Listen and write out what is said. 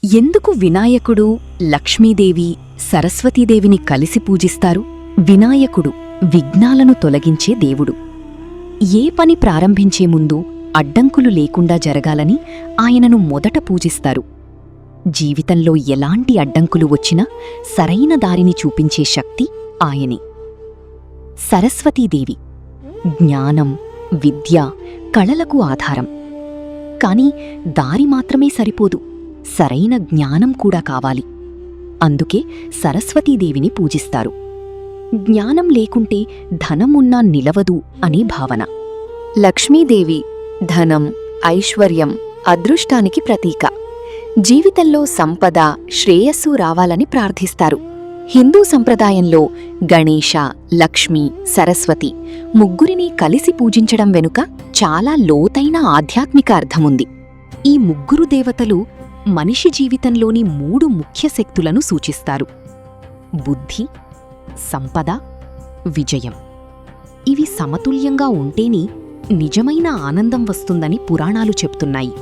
ఎందుకు వినాయకుడు, లక్ష్మీదేవి, సరస్వతీదేవిని కలిసి పూజిస్తారు? వినాయకుడు విఘ్నాలను తొలగించే దేవుడు. ఏ పని ప్రారంభించే ముందు అడ్డంకులు లేకుండా జరగాలని ఆయనను మొదట పూజిస్తారు. జీవితంలో ఎలాంటి అడ్డంకులు వచ్చినా సరైన దారిని చూపించే శక్తి ఆయనే. సరస్వతీదేవి జ్ఞానం, విద్య, కళలకు ఆధారం. కాని దారి మాత్రమే సరిపోదు, సరైన జ్ఞానం కూడా కావాలి. అందుకే సరస్వతీదేవిని పూజిస్తారు. జ్ఞానం లేకుంటే ధనమున్నా నిలవదు అనే భావన. లక్ష్మీదేవి ధనం, ఐశ్వర్యం, అదృష్టానికి ప్రతీక. జీవితంలో సంపద, శ్రేయస్సు రావాలని ప్రార్థిస్తారు. హిందూ సంప్రదాయంలో గణేశ, లక్ష్మి, సరస్వతి ముగ్గురిని కలిసి పూజించడం వెనుక చాలా లోతైన ఆధ్యాత్మిక అర్థముంది. ఈ ముగ్గురు దేవతలు మనిషి జీవితంలోని 3 ముఖ్య శక్తులను సూచిస్తారు: బుద్ధి, సంపద, విజయం. ఇవి సమతుల్యంగా ఉంటేనే నిజమైన ఆనందం వస్తుందని పురాణాలు చెప్తున్నాయి.